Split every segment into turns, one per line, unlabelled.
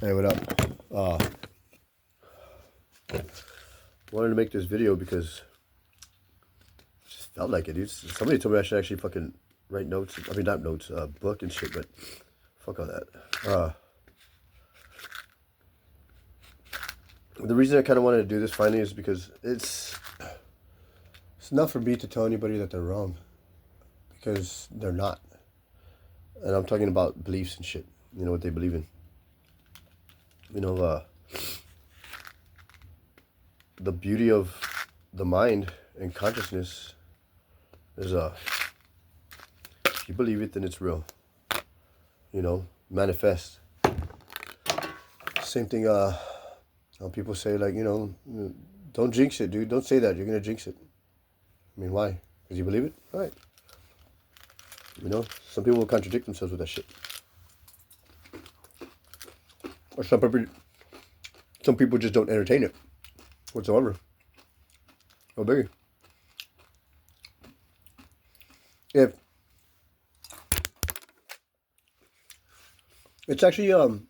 Hey, what up? Wanted to make this video because it just felt like it, dude. Somebody told me I should actually fucking write notes. I mean, not notes, book and shit, but fuck all that. The reason I kind of wanted to do this finally is because it's not for me to tell anybody that they're wrong, because they're not. And I'm talking about beliefs and shit. You know what they believe in. You know, the beauty of the mind and consciousness is if you believe it, then it's real. You know, manifest. Same thing. People say, like, you know, don't jinx it, dude. Don't say that. You're gonna jinx it. I mean, why? Because you believe it? All right. You know, some people will contradict themselves with that shit. Or some people just don't entertain it whatsoever. Oh, biggie. If it's actually one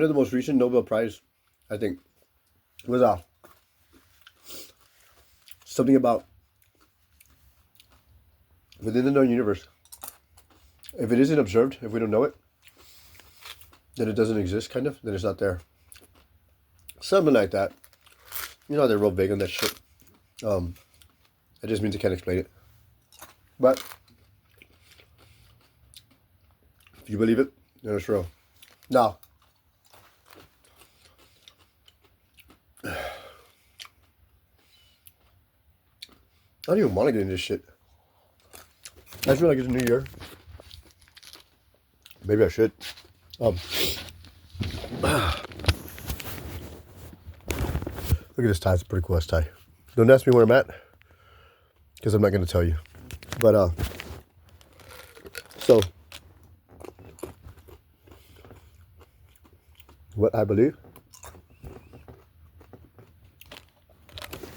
of the most recent Nobel Prize, I think, was something about within the known universe. If it isn't observed, if we don't know it, then it doesn't exist, kind of. Then it's not there. Something like that. You know, they're real big on that shit. It just means I can't explain it. But if you believe it, then it's real. Now, I don't even want to get into this shit. I just feel like it's a new year. Maybe I should. Look at this tie. It's a pretty cool ass tie. Don't ask me where I'm at, because I'm not going to tell you. But, so, what I believe?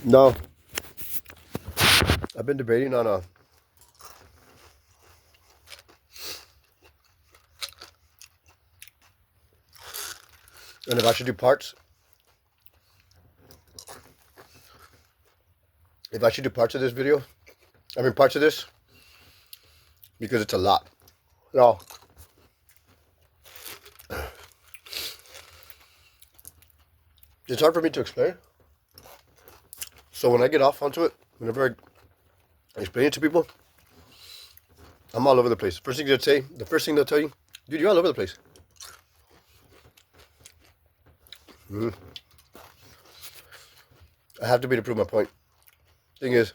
No. I've been debating on and if I should do parts. If I should do parts of this video. I mean, parts of this. Because it's a lot. No. It's hard for me to explain. So when I get off onto it, whenever I explain it to people, I'm all over the place. First thing they'll tell you, dude, you're all over the place. I have to be to prove my point. Thing is,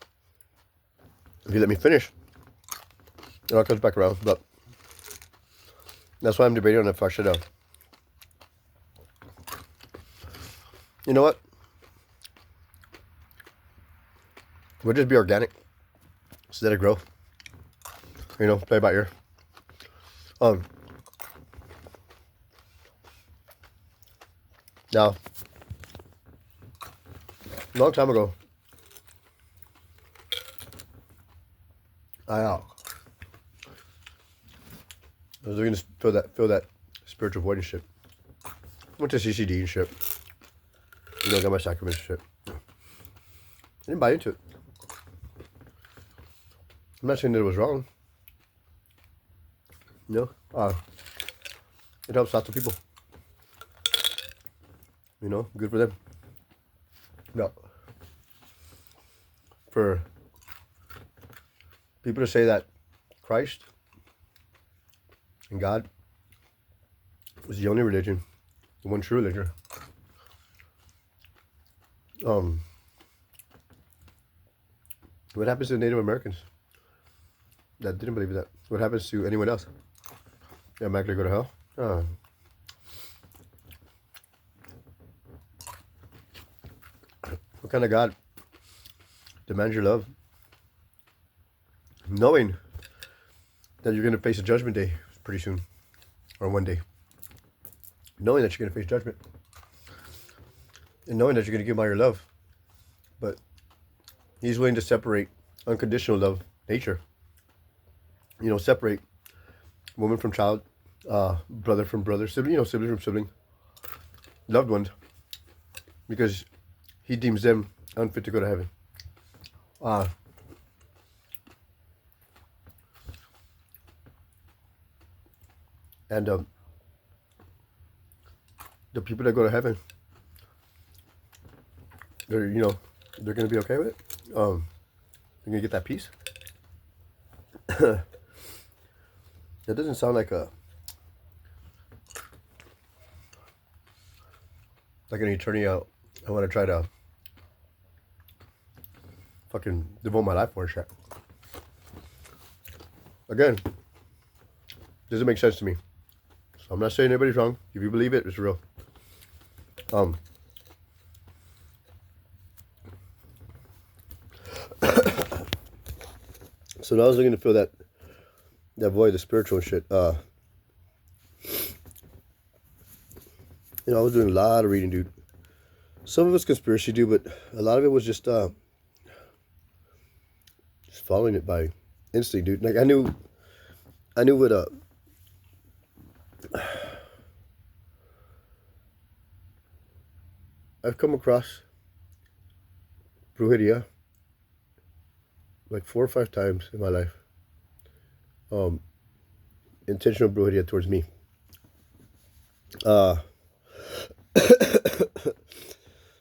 if you let me finish, it all comes back around. But that's why I'm debating on if I should. You know what? We'll just be organic, so let it grow. You know, play by ear. Now, a long time ago, I was looking to fill that spiritual void and shit. Went to CCD and shit. You know, got my sacraments and shit. I didn't buy into it. I'm not saying that it was wrong. You know, it helps lots of people. You know, good for them. No. For people to say that Christ and God was the only religion, the one true religion. What happens to Native Americans that didn't believe in that? What happens to anyone else? Yeah, I'm actually go to hell. What kind of God demands your love, knowing that you're going to face a judgment day pretty soon, or one day, knowing that you're going to face judgment, and knowing that you're going to give him all your love, but he's willing to separate unconditional love, nature. You know, separate woman from child, brother from brother, sibling, sibling from sibling. loved ones because he deems them unfit to go to heaven. And the people that go to heaven, they're they're gonna be okay with it. They're gonna get that peace. That doesn't sound like an eternity out. I want to try to fucking devote my life for shit. Again, doesn't make sense to me. So I'm not saying anybody's wrong. If you believe it, it's real. So now I was looking to fill that void, the spiritual shit. I was doing a lot of reading, dude. Some of it's conspiracy, dude, but a lot of it was just following it by instinct, dude. Like I knew what I've come across brujeria like 4 or 5 times in my life. Intentional brujeria towards me.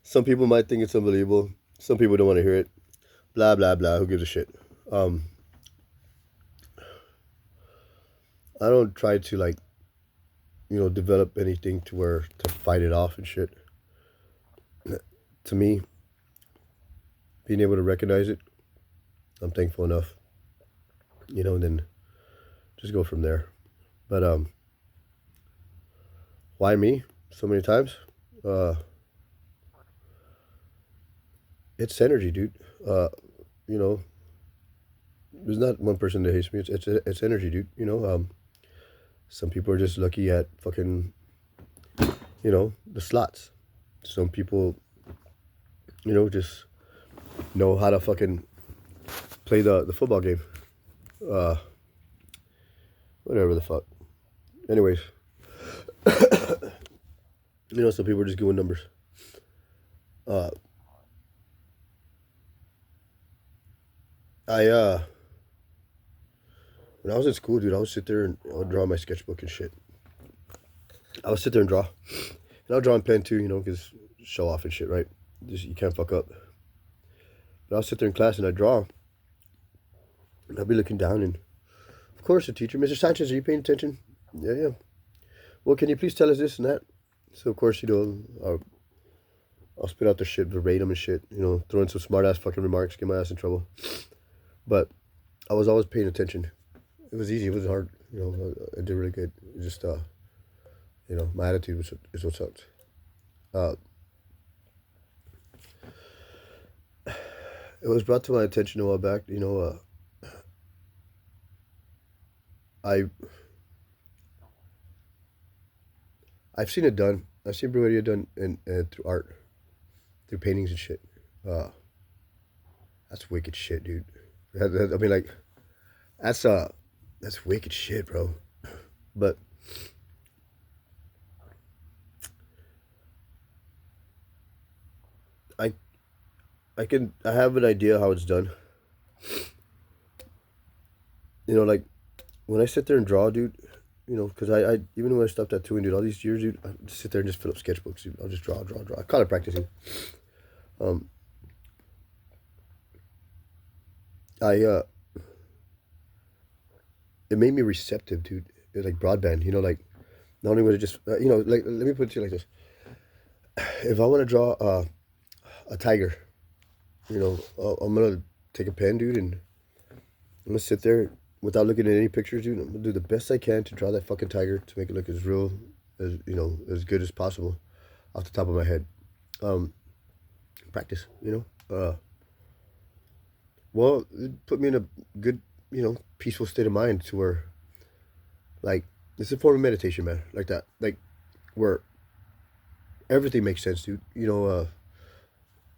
Some people might think it's unbelievable. Some people don't want to hear it. Blah, blah, blah. Who gives a shit? I don't try to develop anything to fight it off and shit. To me, being able to recognize it, I'm thankful enough. And then just go from there. But why me so many times? It's energy, dude. There's not one person that hates me. It's energy, dude. Some people are just lucky at fucking, the slots. Some people, just know how to fucking play the football game. Whatever the fuck. Anyways, some people are just doing numbers. When I was in school, dude, I would sit there and I would draw my sketchbook and shit. I would sit there and draw. And I'll draw in pen too, because show off and shit, right? You can't fuck up. But I'll sit there in class and I'd draw. And I'd be looking down and, of course, the teacher, Mr. Sanchez, are you paying attention? Yeah. Well, can you please tell us this and that? So, of course, I'll spit out the shit verbatim and shit, throw in some smart-ass fucking remarks, get my ass in trouble. But I was always paying attention. It was easy. It wasn't hard. I did really good. It just, my attitude is what sucked. It was brought to my attention a while back, I've seen it done. I've seen brujeria done through art, through paintings and shit. That's wicked shit, dude. I mean, that's wicked shit, bro. But I have an idea how it's done. When I sit there and draw, dude, because I even when I stopped tattooing, dude, all these years, dude, I just sit there and just fill up sketchbooks, dude. I'll just draw. I call it practicing. It made me receptive, dude. It was like broadband, not only was it just, let me put it to you like this. If I want to draw a tiger, I'm going to take a pen, dude, and I'm going to sit there without looking at any pictures, dude. I'm going to do the best I can to draw that fucking tiger to make it look as real, as good as possible off the top of my head. Practice, well, it put me in a good, peaceful state of mind to where, it's a form of meditation, man, like that, where everything makes sense, dude.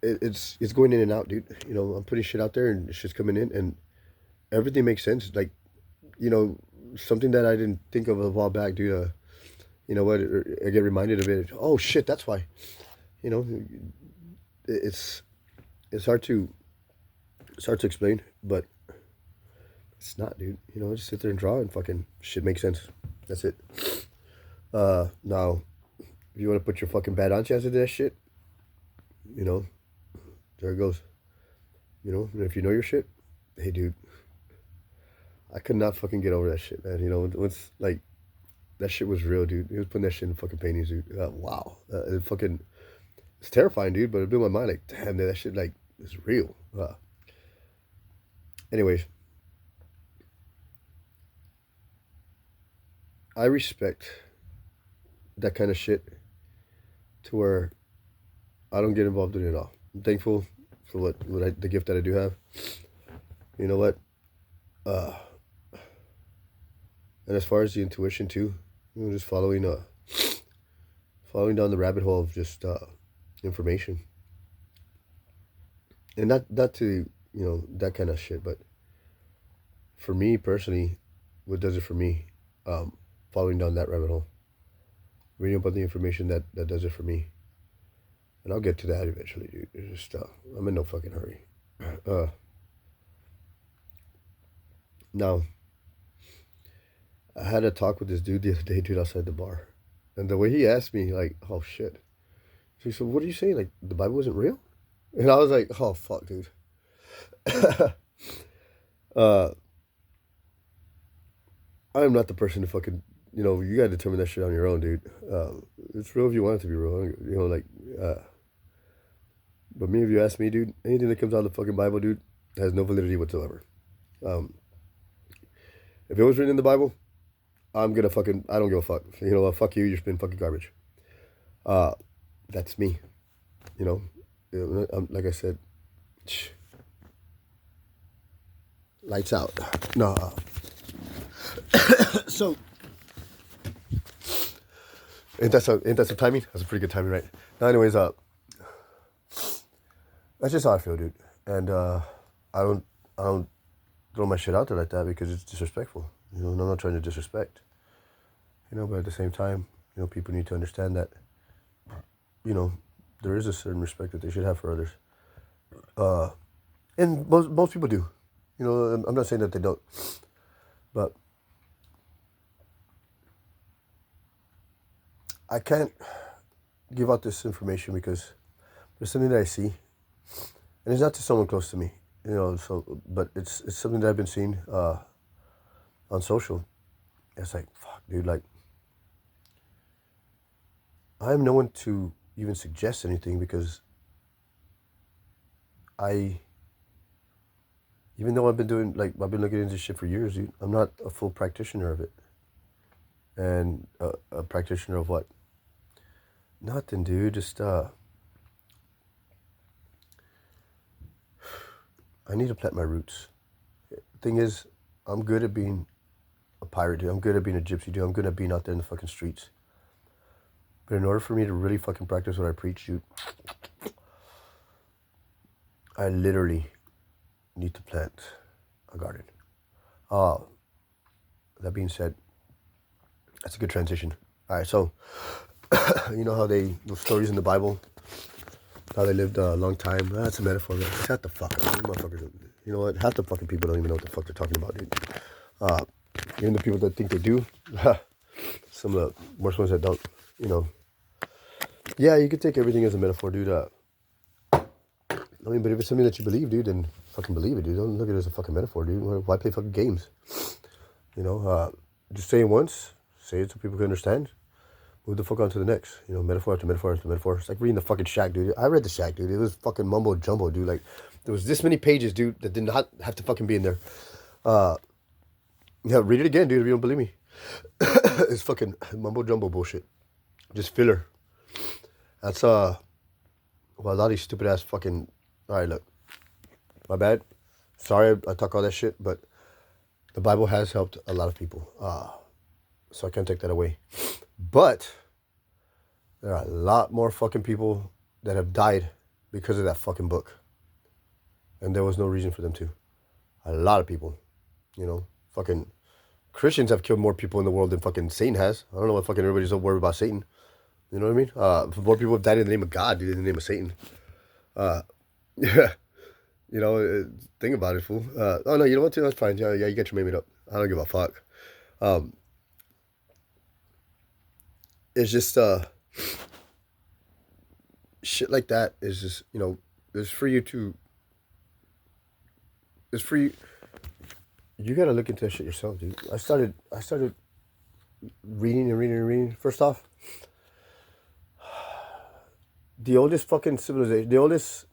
It's going in and out, dude. I'm putting shit out there and it's just coming in and everything makes sense. Something that I didn't think of a while back, dude. you know what, I get reminded of it. Oh shit, that's why. You know, it's it's hard to explain, but it's not, dude. You know, just sit there and draw and fucking shit makes sense. That's it. Now, if you want to put your fucking bad auntie into that shit, you know, there it goes. You know, and if you know your shit, hey, dude, I could not fucking get over that shit, man. You know, once like that shit was real, dude. He was putting that shit in fucking paintings, dude. Wow, it fucking it's terrifying, dude. But it blew my mind. Like, damn, man, that shit like is real. Anyways, I respect that kind of shit to where I don't get involved in it at all. I'm thankful for the gift that I do have. You know what? And as far as the intuition too, you know, just following down the rabbit hole of just information, and not to, you know, that kind of shit, but for me personally, what does it for me? Following down that rabbit hole, reading about the information that does it for me, and I'll get to that eventually, dude. It's just I'm in no fucking hurry. Now, I had a talk with this dude the other day, dude, outside the bar, and the way he asked me, like, oh shit, he said, "What are you saying? Like the Bible wasn't real?" And I was like, "Oh fuck, dude." uh, I am not the person to fucking, you know, you gotta determine that shit on your own, dude. It's real if you want it to be real, you know, like, but me, if you ask me, dude, anything that comes out of the fucking Bible, dude, has no validity whatsoever. If it was written in the Bible, I'm gonna fucking, I don't give a fuck. You know what, fuck you, you're spitting fucking garbage. That's me, you know. Like I said, lights out. No. So, ain't that some timing? That's a pretty good timing, right? Now, anyways, that's just how I feel, dude. And I don't throw my shit out there like that because it's disrespectful. You know, and I'm not trying to disrespect. You know, but at the same time, you know, people need to understand that, you know, there is a certain respect that they should have for others. And most people do. You know, I'm not saying that they don't, but I can't give out this information because there's something that I see, and it's not to someone close to me, you know. So, but it's something that I've been seeing on social. It's like, fuck, dude. Like, I'm no one to even suggest anything because even though I've been looking into this shit for years, dude, I'm not a full practitioner of it. And a practitioner of what? Nothing, dude. Just I need to plant my roots. Thing is, I'm good at being a pirate, dude. I'm good at being a gypsy, dude. I'm good at being out there in the fucking streets. But in order for me to really fucking practice what I preach, dude, I literally need to plant a garden. That being said, that's a good transition. All right, so you know how those stories in the Bible, how they lived a long time. That's a metaphor, man. Shut the fuck up, you motherfuckers. You know what? Half the fucking people don't even know what the fuck they're talking about, dude. Even the people that think they do, some of the worst ones that don't. You know. Yeah, you could take everything as a metaphor, dude. I mean, but if it's something that you believe, dude, then fucking believe it, dude. Don't look at it as a fucking metaphor, dude. Why play fucking games? You know, just say it once, say it so people can understand. Move the fuck on to the next. You know, metaphor after metaphor after metaphor. It's like reading the fucking Shack, dude. I read the Shack, dude. It was fucking mumbo jumbo, dude. Like, there was this many pages, dude, that did not have to fucking be in there. Yeah, read it again, dude, if you don't believe me. It's fucking mumbo jumbo bullshit. Just filler. That's, well, a lot of these stupid ass fucking, alright, look. My bad. Sorry I talk all that shit, but the Bible has helped a lot of people. So I can't take that away. But there are a lot more fucking people that have died because of that fucking book. And there was no reason for them to. A lot of people, you know, fucking Christians have killed more people in the world than fucking Satan has. I don't know what fucking everybody's so worried about Satan. You know what I mean? More people have died in the name of God, dude, in the name of Satan. Yeah. You know, think about it, fool. Oh no, you know what? Too? That's fine. Yeah, you get your made up. I don't give a fuck. It's just shit like that is just, you know, it's for you to. It's for you. You gotta look into that shit yourself, dude. I started reading and reading and reading. First off, the oldest fucking civilization, the oldest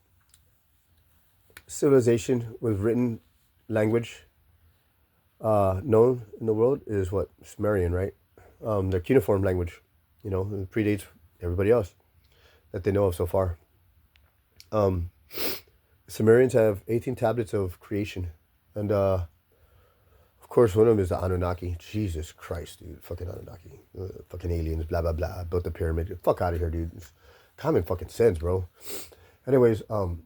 civilization with written language known in the world is what? Sumerian, right? Their cuneiform language, you know, it predates everybody else that they know of so far. Sumerians have 18 tablets of creation, and of course one of them is the Anunnaki. Jesus Christ, dude, fucking Anunnaki, fucking aliens, blah blah blah, built the pyramid. Fuck out of here, dude. It's common fucking sense, bro. Anyways, I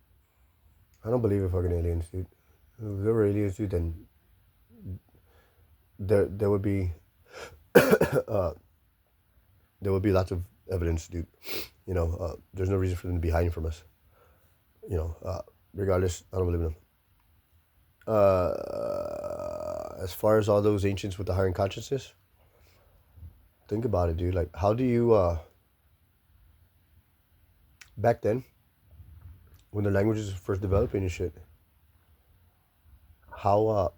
don't believe in fucking aliens, dude. If there were aliens, dude, then there would be there would be lots of evidence, dude. You know, there's no reason for them to be hiding from us. You know, regardless, I don't believe in them. As far as all those ancients with the higher consciousness, think about it, dude. Like, how do you back then, when the languages were first developing and shit, how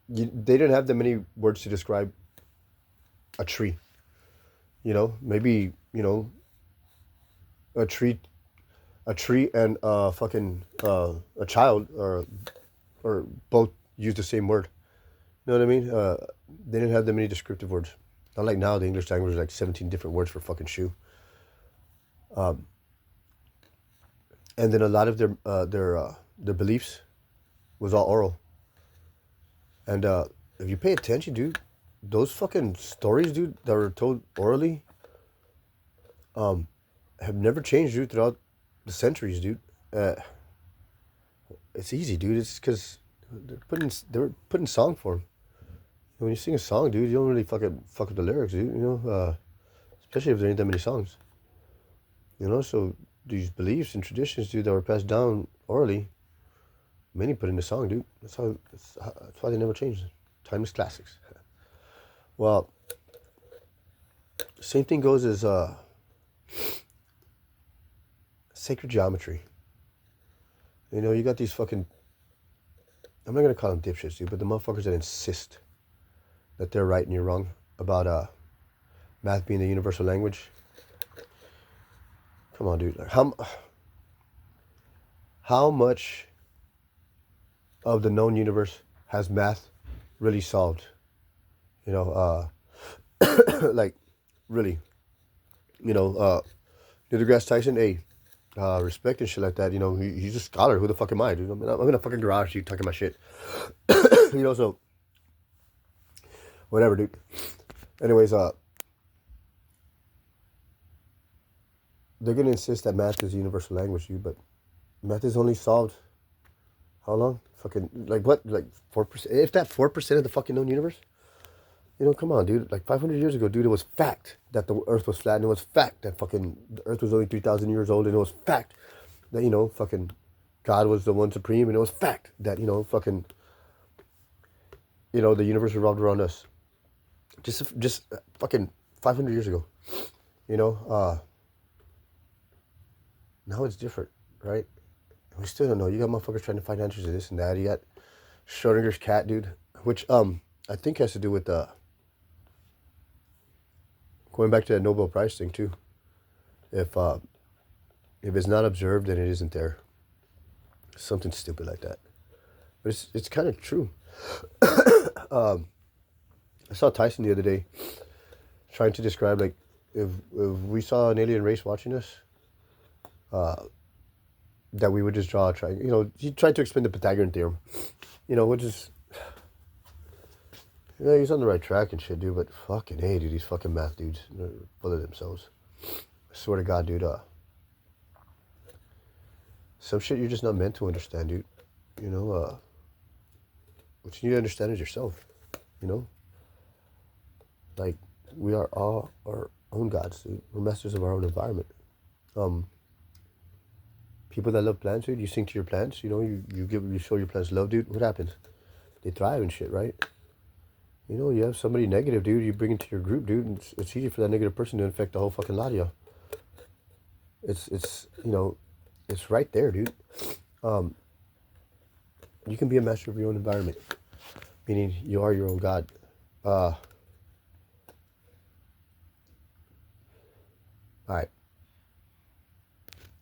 they didn't have that many words to describe a tree. You know, maybe, you know, a tree and fucking a child or both use the same word. You know what I mean? They didn't have that many descriptive words. Not like now, the English language is like 17 different words for fucking shoe. And then a lot of their beliefs was all oral. And if you pay attention, dude, those fucking stories, dude, that were told orally, have never changed, dude, throughout the centuries, dude. It's easy, dude. It's because they were put in song form. When you sing a song, dude, you don't really fucking fuck with the lyrics, dude. You know, especially if there ain't that many songs. You know, so these beliefs and traditions, dude, that were passed down orally, many put in the song, dude. That's why they never changed. Timeless classics. Well, same thing goes as sacred geometry. You know, you got these fucking, I'm not gonna call them dipshits, dude, but the motherfuckers that insist that they're right and you're wrong about math being the universal language. Come on, dude. Like, how much of the known universe has math really solved? You know, like, really. You know, Neil deGrasse Tyson, hey, respect and shit like that. You know, he's a scholar. Who the fuck am I, dude? I'm in a fucking garage, dude, talking my shit. You know, so whatever, dude. Anyways, they're gonna insist that math is a universal language, dude, but math is only solved how long? Fucking like what? Like 4%? If that 4% of the fucking known universe? You know, come on, dude. Like 500 years ago, dude, it was fact that the Earth was flat, and it was fact that fucking the Earth was only 3,000 years old, and it was fact that, you know, fucking God was the one supreme, and it was fact that, you know, fucking, you know, the universe revolved around us. Just fucking 500 years ago, you know. Now it's different, right? We still don't know. You got motherfuckers trying to find answers to this and that. You got Schrodinger's cat, dude, which I think has to do with going back to that Nobel Prize thing too. If it's not observed, then it isn't there. Something stupid like that. But it's kind of true. I saw Tyson the other day trying to describe, like, if we saw an alien race watching us, that we would just draw a triangle. You know, he tried to explain the Pythagorean theorem. You know, which is, yeah, he's on the right track and shit, dude. But fucking hey, dude, these fucking math dudes, they're full of themselves. I swear to God, dude. Some shit you're just not meant to understand, dude. You know, what you need to understand is yourself. you know? Like, we are all our own gods, dude. We're masters of our own environment. Um, People that love plants, dude, you sing to your plants, you know, you show your plants love, dude. What happens? They thrive and shit, right? You know, you have somebody negative, dude, you bring into your group, dude, and it's easy for that negative person to infect the whole fucking lot of you. It's you know, it's right there, dude. Um, you can be a master of your own environment, meaning you are your own god. All right.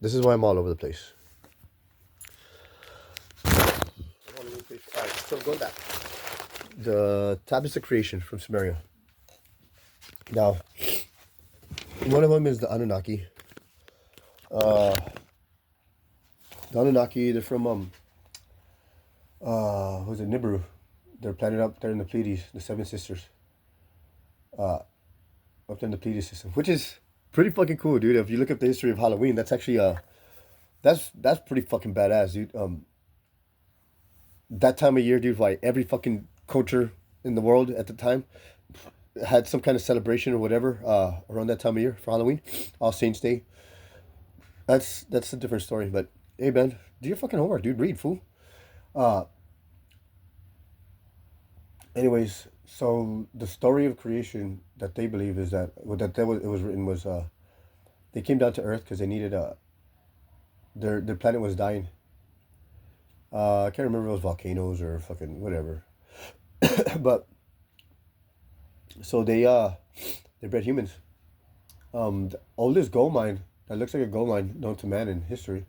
This is why I'm all over the place. All over the place. All right, so going back. The tablets of creation from Sumeria. Now, one of them is the Anunnaki. The Anunnaki, they're from what was it, Nibiru? They're planted up there in the Pleiades, the Seven Sisters. Up there in the Pleiades system, which is pretty fucking cool, dude. If you look up the history of Halloween, that's actually that's pretty fucking badass, dude. That time of year, dude, like every fucking culture in the world at the time had some kind of celebration or whatever around that time of year for Halloween, All Saints Day. That's a different story, but hey, man, do your fucking homework, dude. Read, fool. Uh, Anyways, so the story of creation that they believe is that well, that was it was written was they came down to Earth because they needed their planet was dying. I can't remember if it was volcanoes or fucking whatever, but so they bred humans. The oldest gold mine that looks like a gold mine known to man in history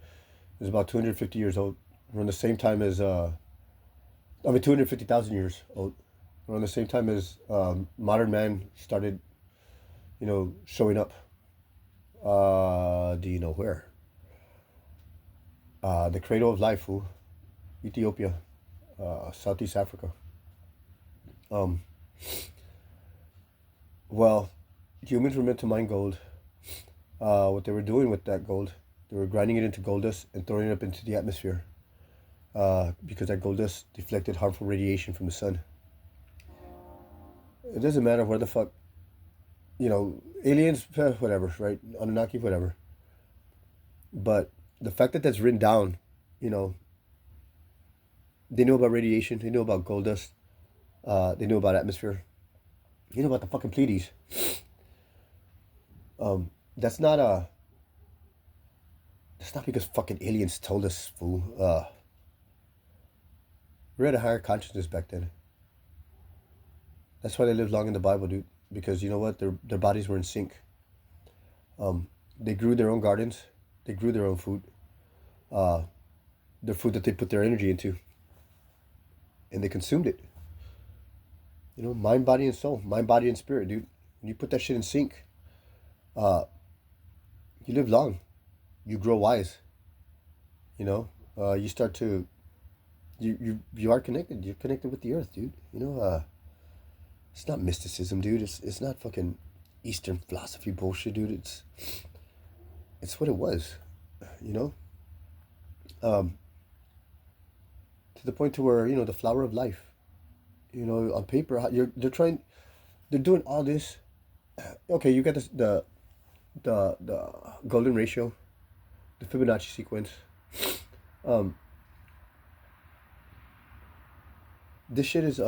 is about 250 years old. Around the same time as 250,000 years old. Around the same time as modern man started, you know, showing up. Do you know where? The cradle of life, fool. Ethiopia, Southeast Africa. Um, well, humans were meant to mine gold. What they were doing with that gold, they were grinding it into gold dust and throwing it up into the atmosphere. Because that gold dust deflected harmful radiation from the sun. It doesn't matter where the fuck, you know, aliens, whatever, right? Anunnaki, whatever. But the fact that that's written down, you know, they knew about radiation, they knew about gold dust, they knew about atmosphere, they knew about the fucking Pleiades. That's not that's not because fucking aliens told us, fool. We had a higher consciousness back then. That's why they lived long in the Bible, dude. Because you know what? Their bodies were in sync. They grew their own gardens. They grew their own food. The food that they put their energy into. And they consumed it. You know, mind, body, and soul. Mind, body, and spirit, dude. When you put that shit in sync, you live long. You grow wise. You know, you start to, you are connected. You're connected with the earth, dude. You know, it's not mysticism, dude. It's not fucking Eastern philosophy bullshit, dude. It's what it was, you know. To the point to where you know the flower of life. You know, on paper, they're doing all this. Okay, you got this the golden ratio, the Fibonacci sequence. Um, this shit is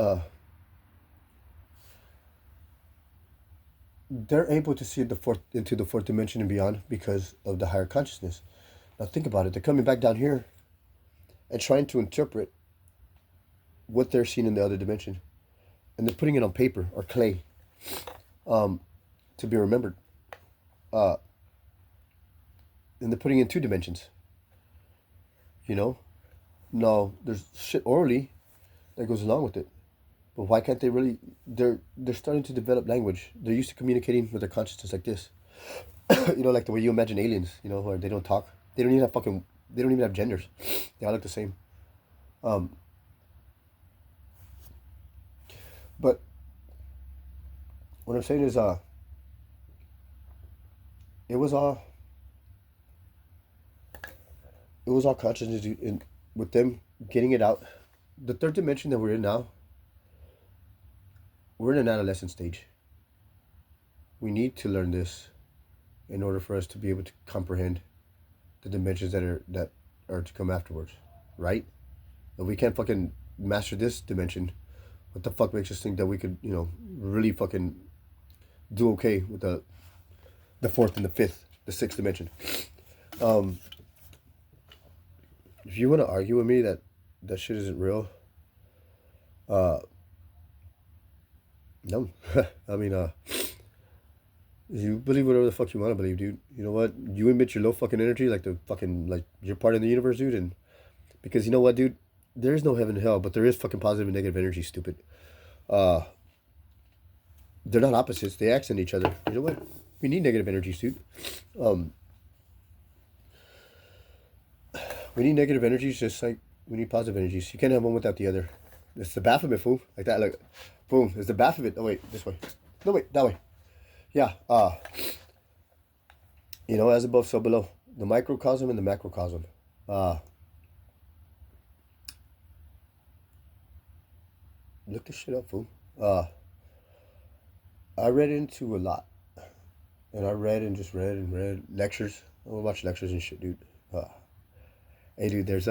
they're able to see into the fourth dimension and beyond because of the higher consciousness. Now think about it. They're coming back down here and trying to interpret what they're seeing in the other dimension, and they're putting it on paper or clay, to be remembered. Uh, and they're putting it in two dimensions. You know, no, there's shit orally that goes along with it. But why can't they really? They're starting to develop language. They're used to communicating with their consciousness like this. You know, like the way you imagine aliens. You know, where they don't talk. They don't even have fucking. They don't even have genders. They all look the same. But what I'm saying is, it was all. It was all consciousness in with them getting it out. The third dimension that we're in now. we're in an adolescent stage. We need to learn this in order for us to be able to comprehend the dimensions that are to come afterwards, right? If we can't fucking master this dimension, what the fuck makes us think that we could, really fucking do okay with the fourth and the fifth, the sixth dimension? If you want to argue with me that that shit isn't real, no. I mean, you believe whatever the fuck you want to believe, dude. You know what? You emit your low fucking energy like the fucking, like, you're part of the universe, dude. And because you know what, dude? There is no heaven and hell, but there is fucking positive and negative energy, stupid. Uh, they're not opposites. They accent each other. You know what? We need negative energies, dude. We need negative energies just like we need positive energies. You can't have one without the other. It's the Baphomet, fool. Like that, like, boom. It's the Baphomet. Oh, wait, this way. No, wait, that way. Yeah, as above, so below. The microcosm and the macrocosm. Look this shit up, fool. I read into a lot. And I read and just read and read lectures. I want to watch lectures and shit, dude. Hey, dude, there is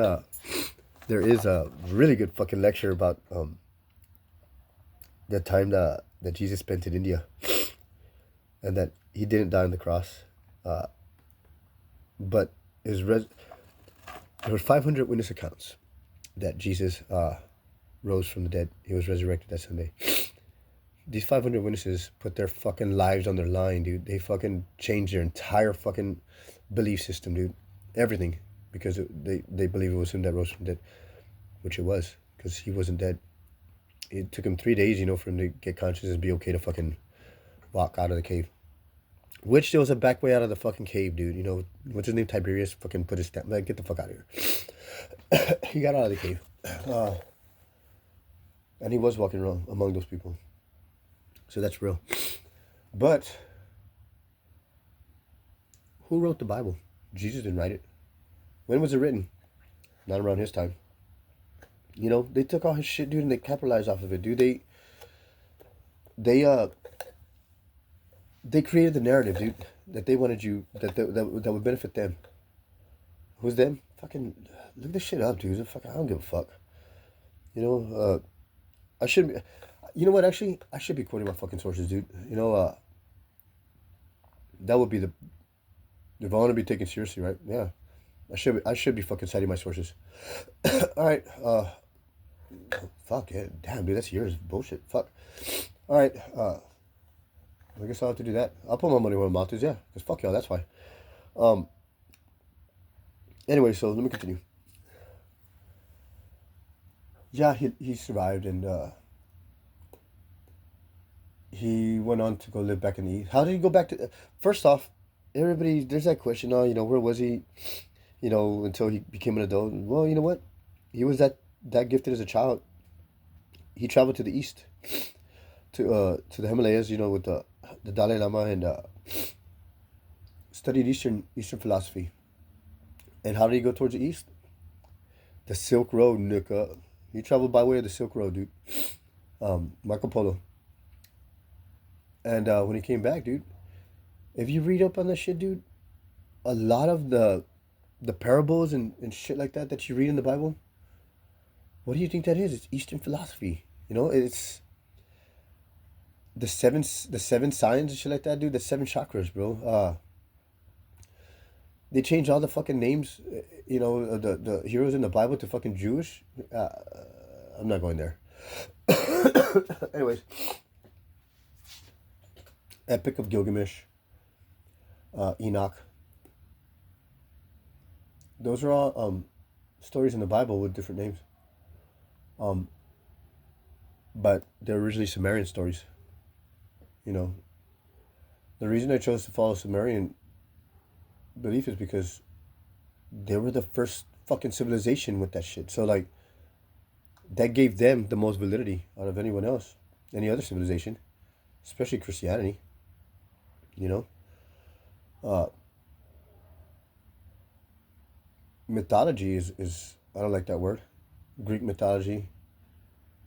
a really good fucking lecture about the time that Jesus spent in India, and that he didn't die on the cross, but there was 500 witness accounts that Jesus rose from the dead. He was resurrected that Sunday. These 500 witnesses put their fucking lives on their line, dude. They fucking changed their entire fucking belief system, dude. Everything. Because they believe it was him that rose from the dead. Which it was. Because he wasn't dead. It took him 3 days, for him to get conscious and be okay to fucking walk out of the cave. Which there was a back way out of the fucking cave, dude. What's his name? Tiberius fucking put his stamp. Like, get the fuck out of here. He got out of the cave. And he was walking around among those people. So that's real. But who wrote the Bible? Jesus didn't write it. When was it written? Not around his time. They took all his shit, dude, and they capitalized off of it, dude. They created the narrative, dude, that they wanted you, that would benefit them. Who's them? Fucking look this shit up, dude. I don't give a fuck. I shouldn't be. You know what? Actually, I should be quoting my fucking sources, dude. That would be the. If I want to be taken seriously, right? Yeah, I should be fucking citing my sources. All right. Fuck it. Damn, dude, that's yours. Bullshit. Fuck. All right. I guess I'll have to do that. I'll put my money where my mouth is. Yeah, because fuck y'all. That's why. Anyway, so let me continue. Yeah, he survived, and he went on to go live back in the East. How did he go back to? First off, everybody, there's that question. Where was he? Until he became an adult. Well, you know what? He was that gifted as a child. He traveled to the East, to the Himalayas. With the Dalai Lama, and studied Eastern philosophy. And how did he go towards the East? The Silk Road, nigga. He traveled by way of the Silk Road, dude. Marco Polo. And when he came back, dude, if you read up on this shit, dude, a lot of the parables and shit like that you read in the Bible, what do you think that is? It's Eastern philosophy. It's the seven signs and shit like that, dude. The 7 chakras, bro. They changed all the fucking names, the heroes in the Bible to fucking Jewish. I'm not going there. Anyways, Epic of Gilgamesh, Enoch. Those are all stories in the Bible with different names. But they're originally Sumerian stories. The reason I chose to follow Sumerian belief is because they were the first fucking civilization with that shit. So, like, that gave them the most validity out of anyone else, any other civilization, especially Christianity. Mythology is I don't like that word. Greek mythology,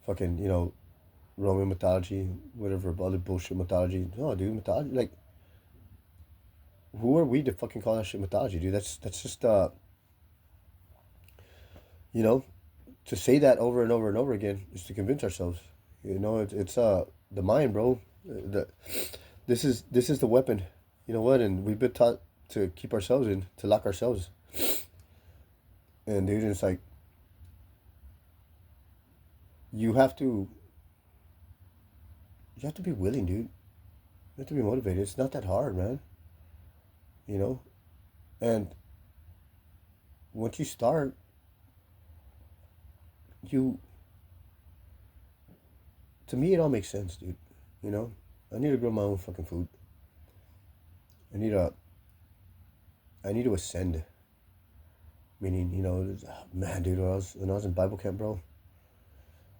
fucking, Roman mythology, whatever other bullshit mythology. No, dude, mythology. Like, who are we to fucking call that shit mythology, dude? That's just you know, to say that over and over and over again is to convince ourselves. You know, it's the mind, bro. The this is the weapon. You know what? And we've been taught to keep ourselves in, to lock ourselves. And dude, it's like you have to you have to be willing, dude. You have to be motivated. It's not that hard, man. You know, and once you start, you to me it all makes sense, dude. You know, I need to grow my own fucking food. I need a I need to ascend. Meaning, you know, man, dude, when I was in Bible camp, bro,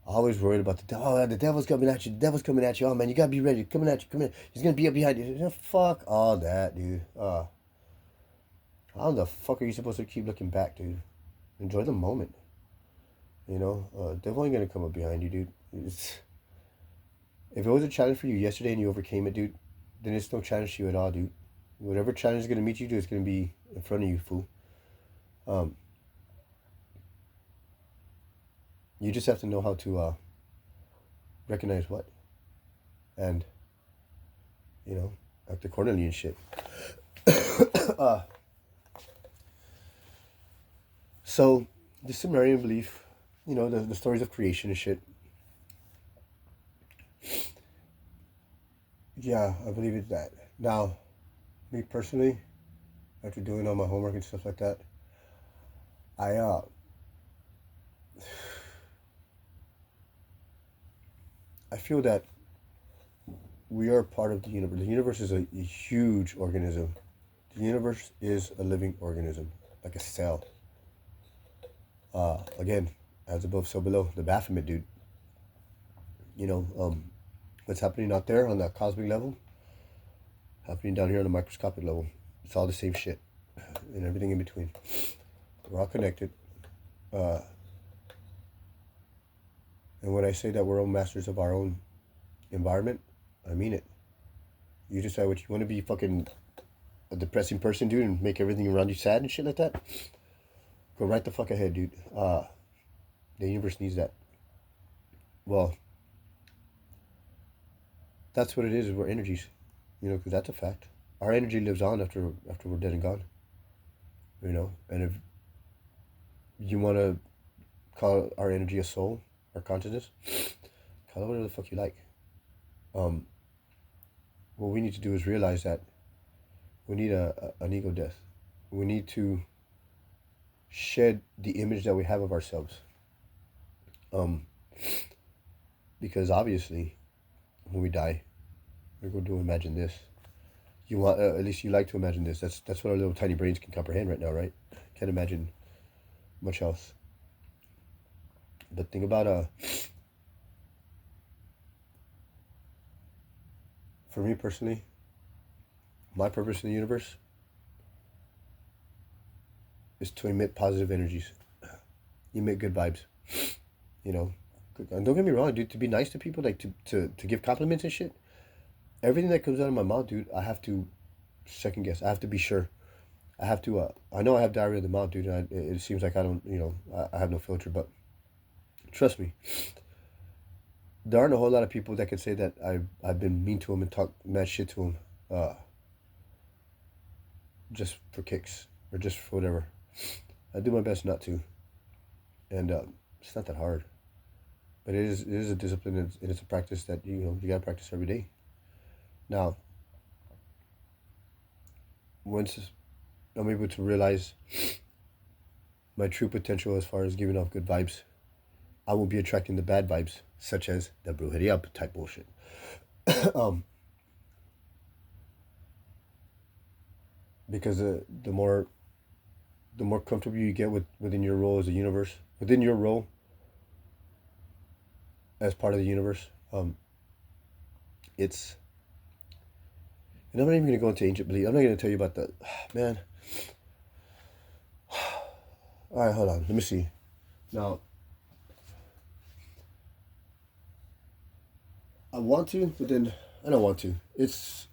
I always worried about the devil. Oh, the devil's coming at you. The devil's coming at you. Oh man, you gotta be ready. Coming at you. Coming. He's gonna be up behind you. Fuck all that, dude. How the fuck are you supposed to keep looking back, dude? Enjoy the moment. You know, devil ain't gonna come up behind you, dude. If it was a challenge for you yesterday and you overcame it, dude, then it's no challenge to you at all, dude. Whatever challenge is gonna meet you, dude, it's gonna be in front of you, fool. Um, you just have to know how to recognize what, and you know, act accordingly and shit. uh, so the Sumerian belief, you know, the stories of creation and shit. Yeah, I believe it's that. Now, me personally, after doing all my homework and stuff like that, I I feel that we are part of the universe. The universe is a huge organism. The universe is a living organism, like a cell. Again, as above, so below. The Baphomet, dude. You know, what's happening out there on the cosmic level, happening down here on the microscopic level. It's all the same shit, and everything in between. We're all connected. Uh, and when I say that we're all masters of our own environment, I mean it. You decide what you want to be, fucking a depressing person, dude, and make everything around you sad and shit like that. Go right the fuck ahead, dude. The universe needs that. Well, that's what it is. We're energies, you know, because that's a fact. Our energy lives on after we're dead and gone. You know, and if you want to call our energy a soul or consciousness, call it whatever the fuck you like. What we need to do is realize that we need an ego death. We need to shed the image that we have of ourselves. Because obviously, when we die, we're going to imagine this. You want, at least you like to imagine this. That's what our little tiny brains can comprehend right now, right? Can't imagine much else. But think about for me personally, my purpose in the universe is to emit positive energies, emit good vibes. You know, and don't get me wrong, dude. To be nice to people, like to give compliments and shit. Everything that comes out of my mouth, dude, I have to second guess. I have to be sure. I have to. I know I have diarrhea of the mouth, dude. And it seems like I don't. You know, I have no filter. But trust me, there aren't a whole lot of people that can say that I've been mean to them and talk mad shit to them, just for kicks or just for whatever. I do my best not to, and it's not that hard. But it is a discipline and it's a practice that you gotta practice every day. Now, once I'm able to realize my true potential as far as giving off good vibes, I will be attracting the bad vibes, such as the brujeria type bullshit. um, because the more comfortable you get within your role as a universe, within your role as part of the universe, it's. And I'm not even gonna go into ancient belief. I'm not gonna tell you about the man. All right, hold on. Let me see. Now, I want to, but then I don't want to. It's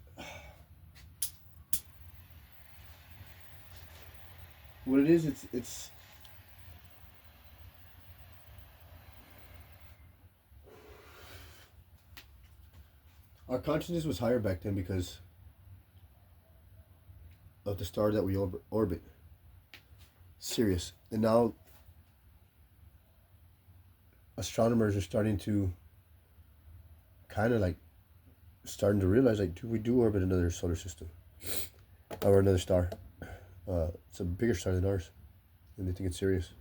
what it is. It's our consciousness was higher back then because of the star that we orbit, Sirius, and now astronomers are starting to kind of like starting to realize like, dude, we do orbit another solar system or another star. It's a bigger star than ours, and they think it's Sirius.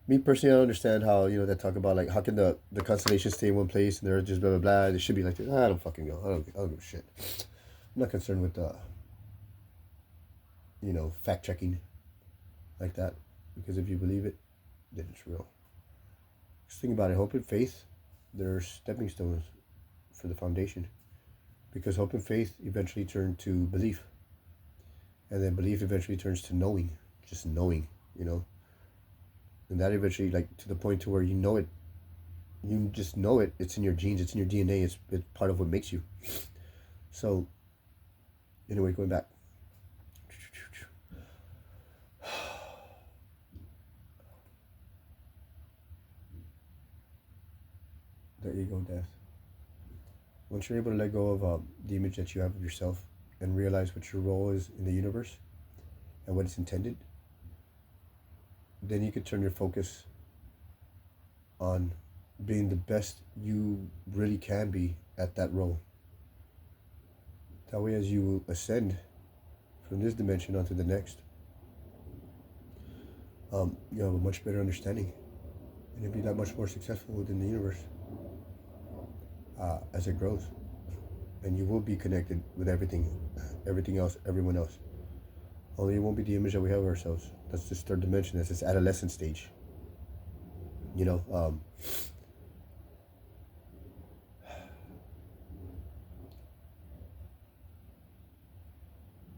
Me personally, I don't understand how, you know, they talk about like how can the constellations stay in one place and they're just blah blah blah. They should be like this. I don't fucking know. I don't give a shit. I'm not concerned with you know, fact checking like that, because if you believe it, then it's real. Just think about it. Hope and faith, they're stepping stones for the foundation, because hope and faith eventually turn to belief, and then belief eventually turns to knowing, just knowing, you know. And that eventually, like, to the point to where you know it, you just know it, it's in your genes, it's in your DNA, it's part of what makes you. So, anyway, going back. The ego death. Once you're able to let go of the image that you have of yourself and realize what your role is in the universe and what it's intended, then you could turn your focus on being the best you really can be at that role. That way, as you ascend from this dimension onto the next, you have a much better understanding, and you'll be that much more successful within the universe as it grows. And you will be connected with everything else, everyone else. Only it won't be the image that we have of ourselves. That's this third dimension. That's this adolescent stage. You know,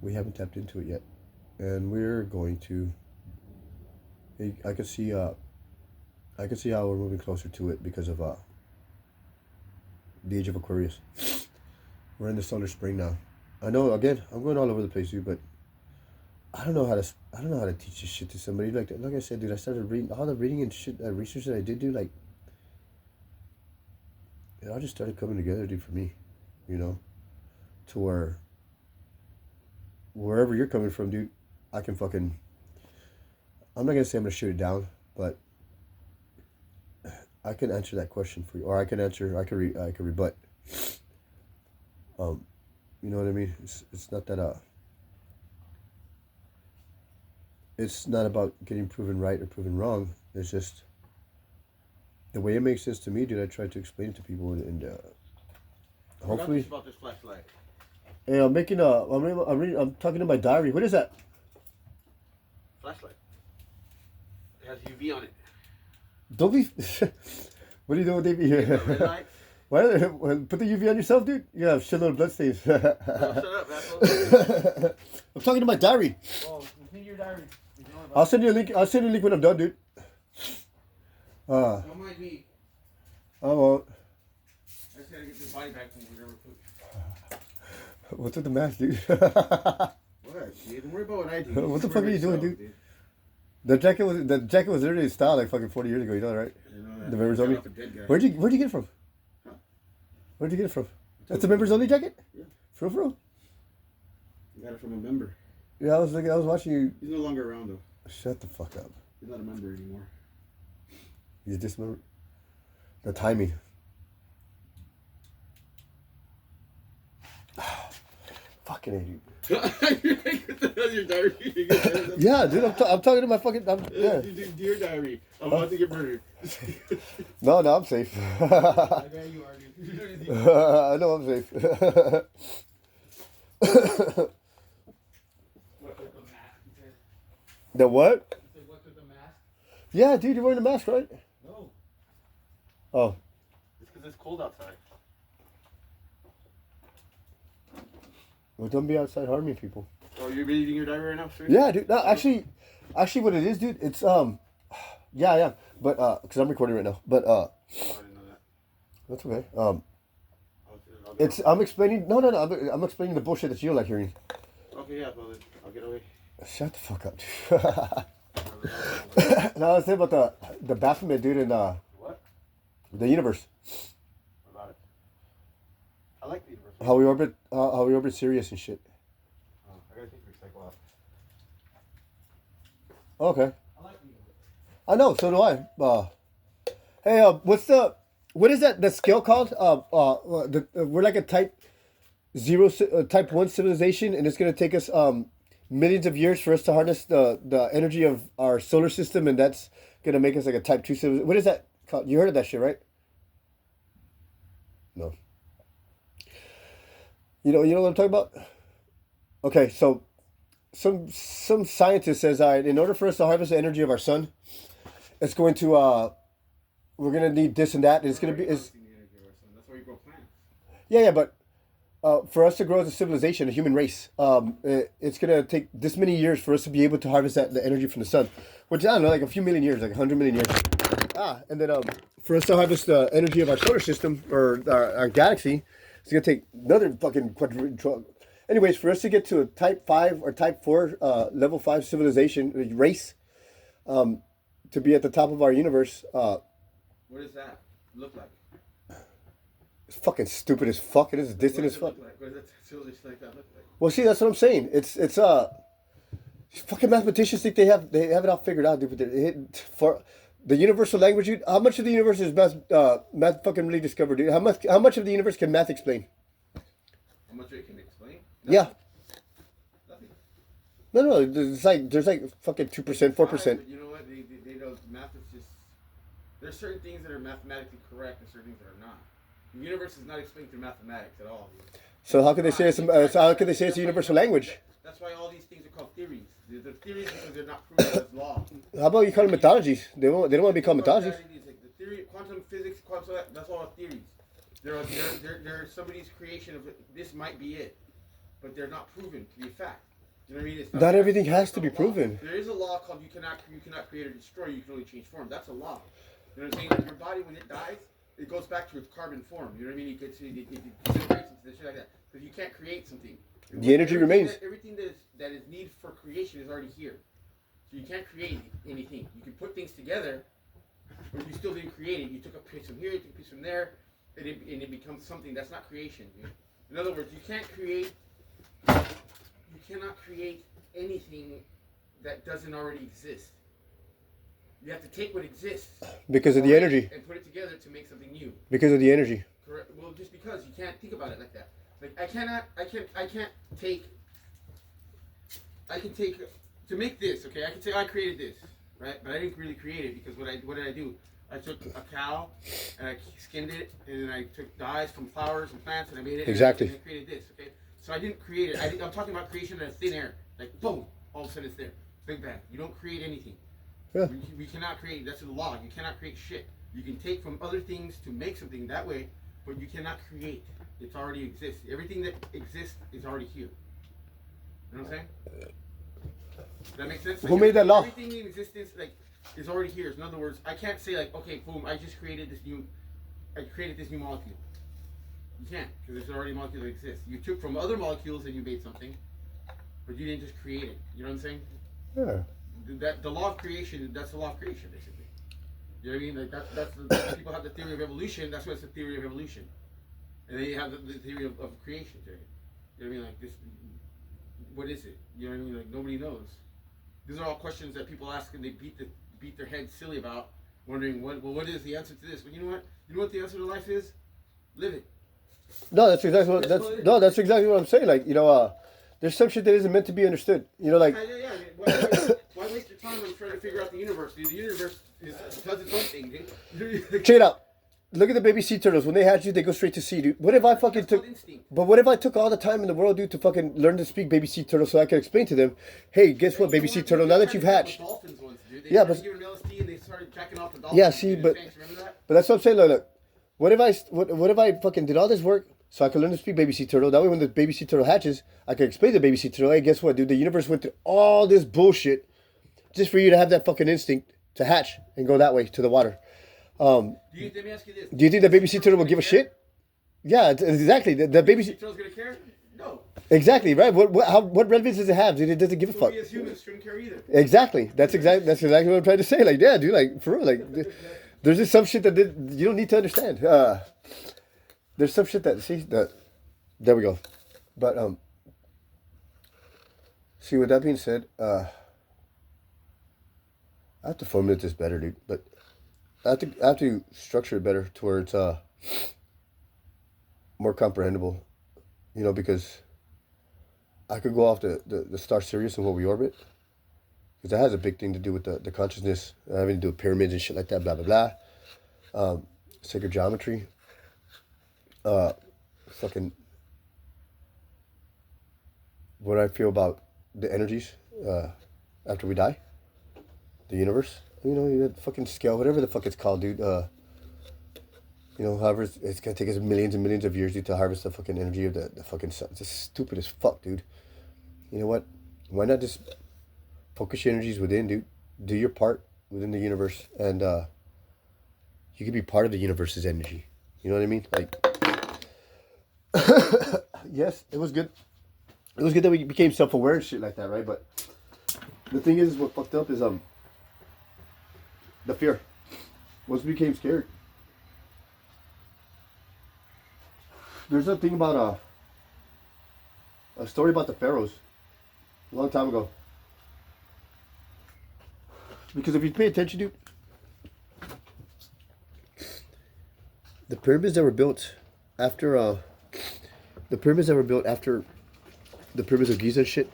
we haven't tapped into it yet, and we're going to. I can see how we're moving closer to it because of the age of Aquarius. We're in the solar spring now. I know, again, I'm going all over the place, dude, but I don't know how to teach this shit to somebody. Like I said, dude, I started reading all the reading and shit, research that I did do. Like, it all just started coming together, dude, for me. You know, to where wherever you're coming from, dude, I can fucking. I'm not gonna say I'm gonna shoot it down, but I can answer that question for you, or I can rebut. You know what I mean? It's not that it's not about getting proven right or proven wrong. It's just the way it makes sense to me, dude. I try to explain it to people, and hopefully.
About this flashlight.
Hey, I'm making I'm talking to my diary. What is that?
Flashlight. It has UV on it.
Don't be. What are you doing with UV?
Red light.
Why? Put the UV on yourself, dude. You have shitload of blood stains.
No, shut up, asshole.
I'm talking to my diary.
Oh, give me your diary.
I'll send you a link. I'll send you a link when I'm done, dude.
Don't mind me.
I won't.
I just gotta get this body back from whatever cook.
What's with the mask, dude?
What? Dude, don't worry about what I do.
What the fuck are you doing, dude? The jacket was literally in style like fucking 40 years ago. You know that, right?
I know that.
The members only. Where'd you get it from?
Huh?
Where'd you get it from? That's the members only jacket?
Yeah.
For real?
I got it from a member.
Yeah, I was watching you.
He's no longer around though.
Shut the fuck up.
He's not a member anymore.
You just remember the timing. Fucking idiot.
Your diary.
Yeah, dude, I'm talking to my fucking. Yeah.
Dear diary, I'm about to get murdered.
No, I'm safe.
I bet you are, dude.
I know I'm safe. The what?
What with the mask?
Yeah, dude, you're wearing a mask, right?
No.
Oh.
It's because it's cold outside.
Well, don't be outside harming people.
Oh, you're reading your diary right now, sir?
Yeah, dude. No, actually, what it is, dude, it's yeah, but because I'm recording right now. But
Oh, I didn't know
That's okay.
I'll get
It's I'm explaining. No, no, no. I'm explaining the bullshit that you don't like hearing.
Okay, yeah, brother. I'll get away.
Shut the fuck up, dude. No, I was saying about the Baphomet, dude, in
What?
the universe.
What about it? I like the universe.
How we orbit Sirius and shit.
Oh, I gotta take the recycle out.
Okay.
I like the universe.
I know. So do I. Hey, what is that scale called? We're like a type 0, type 1 civilization, and it's gonna take us millions of years for us to harness the energy of our solar system, and that's gonna make us like a type 2 civilization. What is that called? You heard of that shit, right? No. You know what I'm talking about? Okay, so some scientist says, all right, in order for us to harvest the energy of our sun, it's going to we're gonna need this and that, and it's gonna be
That's why you grow plants.
yeah, but for us to grow as a civilization, a human race, it's gonna take this many years for us to be able to harvest the energy from the sun, which I don't know, like a few million years, like 100 million years. And then for us to harvest the energy of our solar system or our galaxy, it's gonna take another fucking quadrillion. Anyways, for us to get to a type 5 or type 4 level 5 civilization race, to be at the top of our universe,
What does that look like?
it's fucking stupid as fuck. It is
What
distant
does
as
it
fuck.
look like? What does that civilization like that look like?
Well, see, that's what I'm saying. It's these fucking mathematicians think they have it all figured out, dude. But for the universal language, how much of the universe is math fucking really discovered, dude? How much of the universe can math explain?
How much it can explain?
Yeah.
Nothing.
No, there's like fucking 2%, 4%.
But you know what? They don't. Math is just. There's certain things that are mathematically correct and certain things that are not. The universe is not explained through mathematics at all.
So how can they say it's a universal language?
That's why all these things are called theories. They're theories because they're not proven as law.
How about you call them mythologies? They don't want to be called mythologies.
The theory, quantum physics, that's all theories. They're somebody's creation of this might be it, but they're not proven to be a fact. You know what I mean? It's
Not everything has to
it's
be
not a law.
proven.
There is a law called you cannot create or destroy. You can only change form. That's a law. You know what I'm saying? Like your body when it dies, it goes back to its carbon form. You know what I mean? It disintegrates into this shit like that because you can't create something.
The energy remains.
Everything that is needed for creation is already here. So you can't create anything. You can put things together, but you still didn't create it. You took a piece from here, you took a piece from there, and it becomes something that's not creation. In other words, you cannot create anything that doesn't already exist. You have to take what exists
Because of the energy.
and put it together to make something new.
Because of the energy.
Correct. Well, just because you can't think about it like that. Like I can take to make this. Okay, I can say I created this, right? But I didn't really create it because what did I do? I took a cow and I skinned it, and then I took dyes from flowers and plants and I made it.
Exactly.
And I created this. Okay, so I didn't create it. I'm talking about creation out of thin air. Like boom, all of a sudden it's there. Big bang. You don't create anything.
Yeah.
We cannot create. That's the law. You cannot create shit. You can take from other things to make something that way, but you cannot create. It already exists. Everything that exists is already here. You know what I'm saying? Does that make sense?
Who made that law?
Everything in existence is already here. In other words, I can't say okay, boom, I created this new molecule. You can't, because there's already a molecule that exists. You took from other molecules and you made something, but you didn't just create it. You know what I'm saying?
Yeah.
The law of creation, that's the law of creation, basically. You know what I mean? Like that's people have the theory of evolution. That's why it's the theory of evolution, and then you have the theory of creation theory. You know what I mean? Like this, what is it? You know what I mean? Like nobody knows. These are all questions that people ask and they beat their heads silly about, wondering what is the answer to this? But you know what? You know what the answer to life is? Live it.
No, that's exactly what I'm saying. Like, there's some shit that isn't meant to be understood. Like.
Yeah. Why waste your time on trying to figure out the universe? Dude? The universe does its own thing, dude.
Check it out. Look at the baby sea turtles. When they hatch you, they go straight to sea, dude. What if I fucking
That's
took?
called instinct.
But what if I took all the time in the world, dude, to fucking learn to speak baby sea turtle so I could explain to them, hey, guess what, baby sea turtle? Now that you've hatched.
Dolphins once, dude. They
Yeah,
started
but
giving LSD and they started jacking off the dolphins.
yeah, see,
dude,
but
tanks, remember that?
that's what I'm saying. Look, what if I fucking did all this work so I could learn to speak baby sea turtle? That way, when the baby sea turtle hatches, I can explain to the baby sea turtle, hey, guess what, dude? The universe went through all this bullshit just for you to have that fucking instinct to hatch and go that way to the water.
Let me ask you this.
Do you think the baby sea turtle will give a shit? Yeah, exactly. The baby
Sea
sea.
turtle's gonna care? No.
Exactly right. What relevance does it have? Dude, it doesn't give a
So
fuck.
we as humans shouldn't care either.
Exactly. That's exactly what I'm trying to say. Like, yeah, dude. Like, for real. Like, there's just some shit that you don't need to understand. There's some shit that there we go. But see, with that being said, I have to formulate this better, dude. But I have to structure it better to where it's more comprehensible. You know, because I could go off the star Sirius and what we orbit. Because that has a big thing to do with the consciousness, having to do with pyramids and shit like that, blah, blah, blah. Sacred geometry. Fucking what I feel about the energies after we die. The universe. You know, that fucking scale, whatever the fuck it's called, dude. You know, however, it's gonna take us millions and millions of years, dude, to harvest the fucking energy of the fucking sun. It's just stupid as fuck, dude. You know what? Why not just focus your energies within, dude? Do your part within the universe, and you can be part of the universe's energy. You know what I mean? Like, yes, it was good. It was good that we became self-aware and shit like that, right? But the thing is, what fucked up is the fear. Once we became scared, there's a thing about a story about the pharaohs a long time ago. Because if you pay attention, dude, the pyramids that were built after the pyramids of Giza and shit.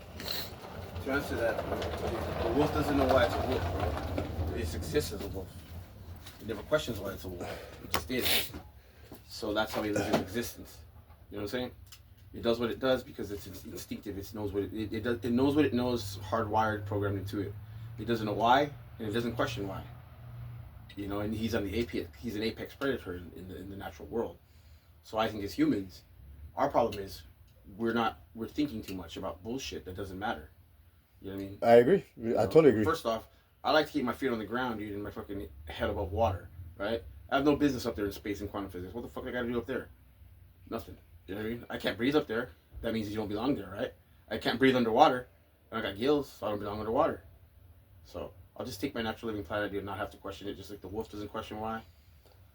To answer that, the wolf doesn't know why it's a wolf, bro. It just exists as a wolf. It never questions why it's a wolf. It just is. So that's how he lives in existence. You know what I'm saying? It does what it does because it's instinctive. It knows what it does. It knows what it knows, hardwired, programmed into it. It doesn't know why, and it doesn't question why. You know, and he's on the apex. He's an apex predator in the natural world. So I think as humans, our problem is we're thinking too much about bullshit that doesn't matter. You know what I mean?
I agree. I totally agree.
First off, I like to keep my feet on the ground, dude, and my fucking head above water, right? I have no business up there in space and quantum physics. What the fuck I gotta do up there? Nothing. You know what I mean? I can't breathe up there. That means you don't belong there, right? I can't breathe underwater. I got gills, so I don't belong underwater. So I'll just take my natural living planet idea and not have to question it, just like the wolf doesn't question why.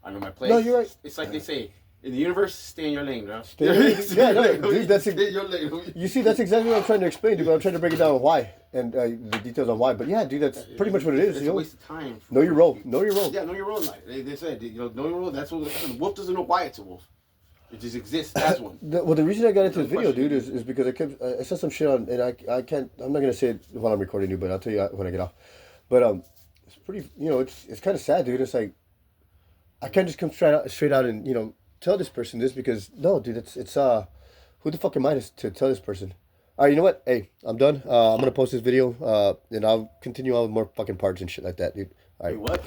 I know my place.
No, you're right.
It's like they say, in the universe, stay in your lane, bro.
Stay in your lane. Yeah, no, dude, that's
stay in your lane.
You see, that's exactly what I'm trying to explain, dude. But I'm trying to break it down with why and the details on why. But yeah, dude, that's pretty much what it is.
It's
You
a
know,
waste of time.
know your role. Know your role.
Yeah, know your role in life. They said, you know your role. That's what the wolf doesn't know why it's a wolf. It just exists as one.
The reason I got into this video,
question.
dude, is because I said some shit on, and I can't. I'm not gonna say it while I'm recording you, but I'll tell you when I get off. But it's pretty. You know, it's kind of sad, dude. It's like I can't just come straight out and tell this person this because no, dude, it's who the fuck am I to tell this person? All right, you know what? Hey, I'm done. I'm gonna post this video, and I'll continue on with more fucking parts and shit like that, dude. All right.
Wait, what?